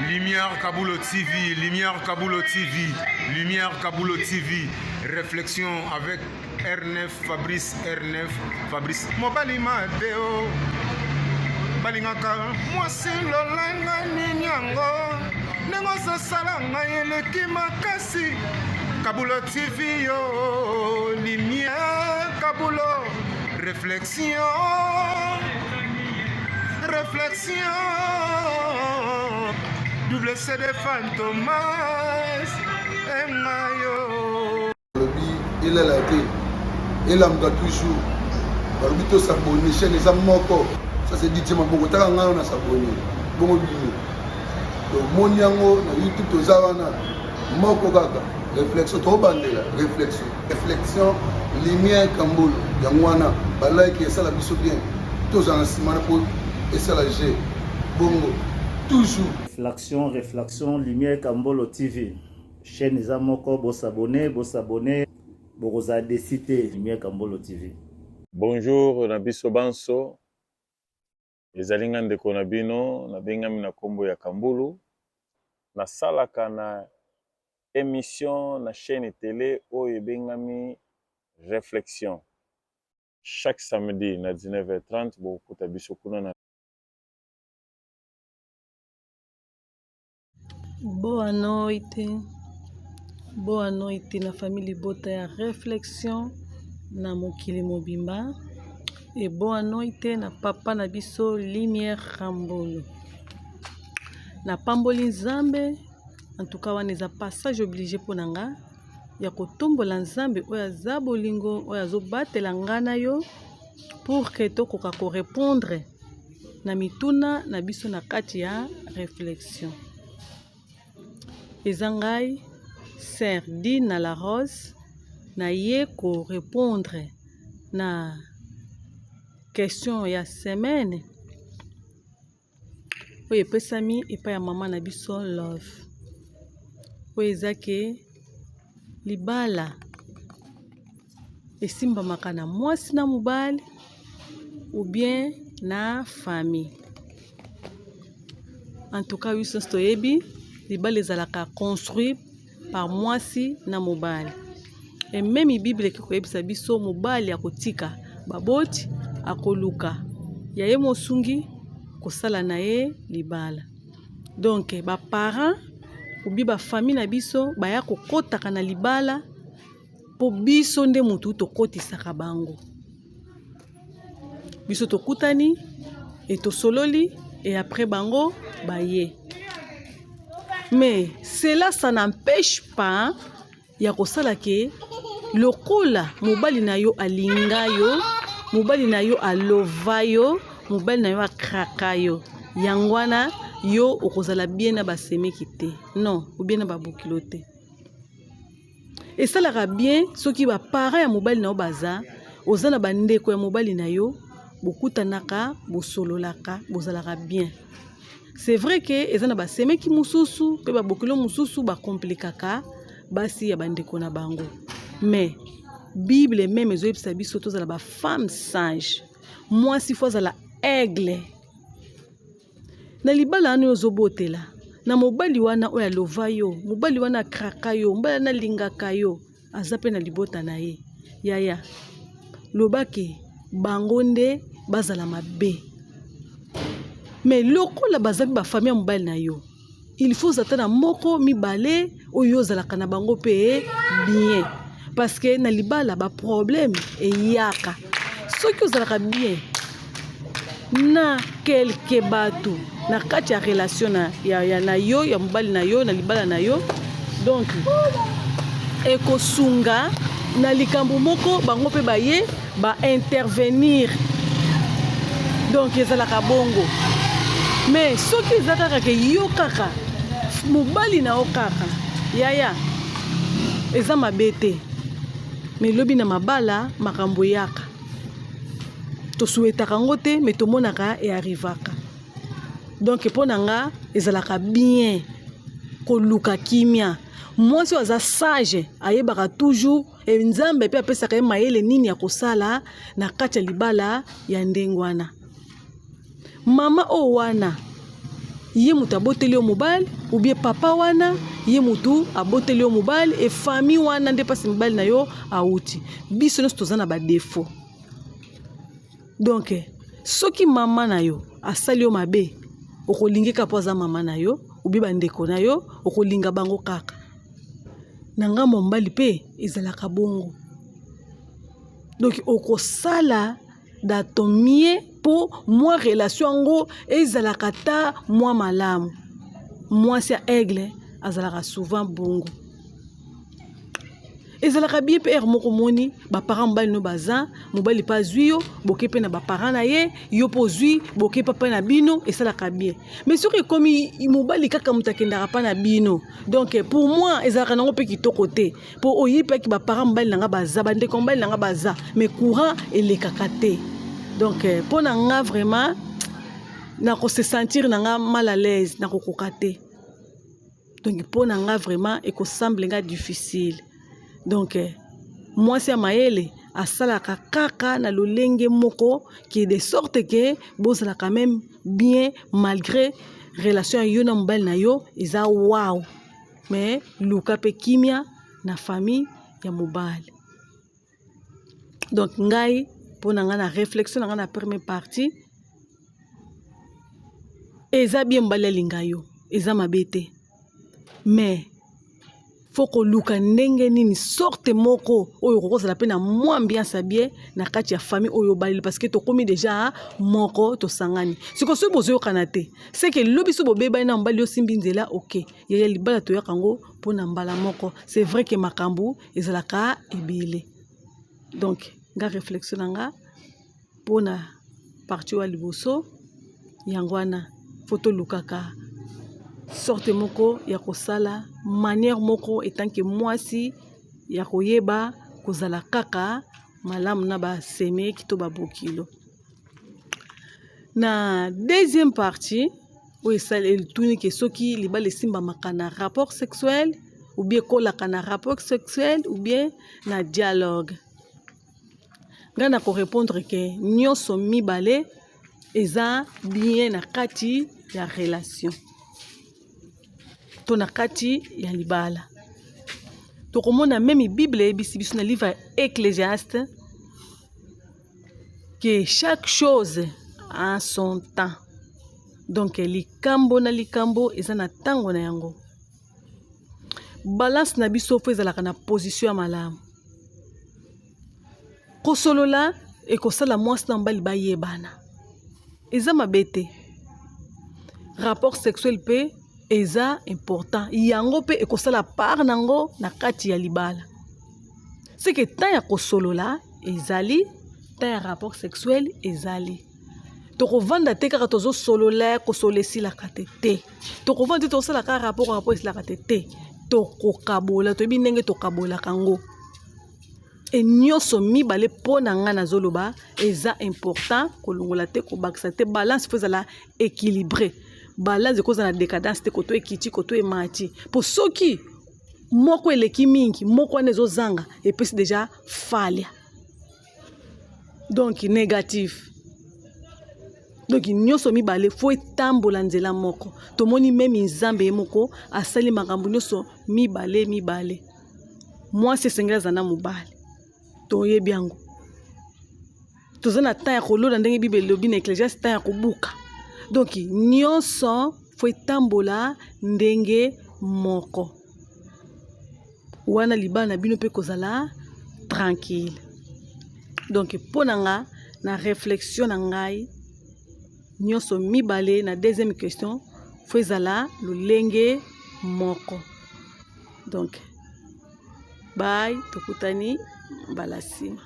Lumière Kaboulo TV, Lumière Kaboulo TV, Lumière Kaboulo TV. Réflexion avec R9, Fabrice R9, Fabrice. Mobali Madeo, Balingaka, moi c'est l'olanga ninyango, nengosa salanga yeleki makasi. Kaboulo TV yo, Lumière Kaboulo, réflexion. Réflexion, double CD Fantomas, Mayo. Il est là, il a toujours. Barbito s'abonne, chaîne les amoko. Ça c'est dit, Maboko, t'as un s'abonner. Bon, mon yango, YouTube, aux Zavana, Moko Gaga. Réflexion, trop bandé là. Réflexion. Réflexion, lumière Kamboul, Yangwana, Balai qui est ça la biso bien. Tous en ciment pour. Et ça la G. Bongo. Toujours. Réflexion, Lumière Kambolo TV. Chaîne les amoko, vous s'abonner, vous avez décidé Lumière Kambolo TV. Bonjour, Nabiso Banso. Les alingan de Konabino, Nabengami na Kombo ya Kambulu. Na salaka na émission na chaîne télé Oye Bengami Réflexion. Chaque samedi na 19h30, vous écoutez Biso Kuna. Boa noite na famille Bota ya Réflexion na mokili mobimba et boa noite na papa na biso Lumière Kambolo na pamboli Nzambe. En tout cas wana eza passage obligé ponanga ya kotombola Nzambe oyo aza bolingo oyo azobatela nga na yo pour que tokoka ko répondre na mituna na biso na kati ya réflexion. Ezangai Serdine na la Rose na ye ko répondre na question ya semaine oyo epesami epai ya mama na biso Love oyo ezake libala esimbamaka na mwasi na mobali ou bien na famille. En tout cas biso toyebi libala ezalaka construit par mwasi na mobali. Et même Bible ki koyebisa biso mobali akotika baboti akoluka ya ye mosungi kosala na ye libala. Donc ba parents ou bien ba famille na biso baya kokotaka na libala po biso nde mutu tokotisaka bango. Biso tokutani et tosololi et après bango baye. Mais cela, ça n'empêche pas ya kosala ke lokola mobali na yo alinga yo, mobali na yo alova yo, mobali na yo akraka yo, yangwana yo okozala bien na basemeki te. Non, ou bien na babokilo te. Et ça la bien soki ba parents ya mobali na yo baza, oza na bandeko ya mobali na yo, bokutanaka, bosololaka, bozalaka bien. C'est vrai que ezana ba semeki mususu pe ba bokilo mususu ba komplikaka basi ya bandeko na bango. Mais Bible même ezoyebisa biso tozala ba femme sage. Moi si fois la aigle. Na libala anu ozobotela. Na mobali wana oya lova yo, mobali wana kraka yo, mobali na lingaka yo, azape na libota na ye. Yaya. Lobake bangonde bazala mabe. Mais loko la bazabi ba famille mobile na yo. Il faut zatana moko mibale oyo zalaka na bango pe bien. Parce que na libala ba problème e yaka. Soki ozalaka bien na quelque batu na kati ya relation na na yo ya mobile na yo na libala na yo. Donc ekosunga na likambo moko bango pe baye ba intervenir. Donc ezalaka bongo. Mais ce qui est kaka ke yo kaka mobali na o kaka yaya eza mabete mais lobi na mabala makambo yaka to souhaitaka ngote mais to monaka e arrivaka. Donc ponanga ezalaka bien ko luka kimia. Moi si oza sage ayebaka toujours e Nzambe pe apesaka mayele nini ya kosala na kati ya libala ya ndengwana. Mama o wana ye mutu aboteli yo mobali ou bien papa wana ye mutu aboteli yo mobali et famille wana nde pasi mobali na yo auti. Biso nyonso toza na badefo. Donc soki mama na yo asali yo mabe okolingika po aza mama na yo ou bien bandeko na yo okolinga bango kaka. Na ngambo mobali mpe ezalaka bongo. Donc okosala da ton mieux pour moi relation ngo ezalaka ta moi malamu. Moi c'est aigle azalaka souvent bongo. Ezalaka bien pe moko moni ba parents mobali no baza mobali pa zwi yo boke pe na ba parents na ye yo po zwi boke papa na bino esalaka bien. Mais soki komi mobali kaka mutakendaka pa na bino. Donc pour moi ezalaka nango pe kitoko te pour oyipa ki ba parents mobali nanga baza bande ko mobali nanga baza mais courant elekaka te. Donc pour nanga vraiment na ko se sentir nanga mal à l'aise na ko kokate. Donc pour nanga vraiment et ko semble nga difficile. Donc moi c'est maele asalaka kaka na lolenge moko qui est de sorte que bozala quand même bien malgré relation yo na mobali na yo eza wow. Mais luka pe kimia na famille ya mobali. Donc ngai pour nanga na réflexion nanga na première partie eza bien mobali alinga yo eza mabete. Mais faut que luka ndenge nini sorte moko oyo kokozala pe na mwa ambiance bien na kati ya famille oyo balili parce que to komi déjà moko to sangani siko so bozo kanate c'est que lobi so bobeba na mbali yo simbi nzela OK ya libala to yakango pona mbala moko c'est vrai que makambu ezalaka ebele. Donc nga réflexion nga pona partie wa liboso yangwana photo lukaka sorte moko ya kosala manière moko etant que mwasi ya koyeba kozala kaka malamu na ba seme kito ba bokilo. Na deuxième partie où il tourne que soki libala simba makana rapport sexuel ou bien kolaka na rapport sexuel ou bien na dialogue. Ngana ko répondre que nyonso mibale eza bien na kati ya relation. Tona kati ya libala. Tokomona même Bible bisi biso na livre Ecclésiaste que chaque chose a son temps. Donc likambo na likambo eza na tango na yango. Balance na biso fo ezalaka na position ya malamu. Kosolola e kosala mwasi na mbali bayebana. Eza mabete. Rapport sexuel pe eza important. Yango pe ekosala part nango na kati ya libala. C'est que tant ya kosolola ezali, tant ya rapport sexuel ezali. Toko vanda te kaka tozo solola kosolesi la katete. Toko vanda te tosala ka rapport esi la katete. Toko kabola to binenge to kabola kango. Et nyonso mibale pona nga na zoloba eza important kolongola te ko bakisa te balance faut la équilibré. Balance cause na décadence te koto ekiti koto emati pour soki moko eleki mingi moko nezo zanga et puis déjà falia donc négatif. Donc nyonso mibale faut etambola nzela moko tomoni même nzambe moko asali makambo nyonso mibale moi c'est sengela zana mobali toye biango tozana temps ya kolola ndenge Bible lobi na Ecclésiaste temps ya kobuka. Donc nyonso faut etambola ndenge moko wana libala na bino pe kozala tranquille. Donc ponanga na réflexion na ngai nyonso mibale na deuxième question faut ezala lolenge moko. Donc bye tokutani mbala sima.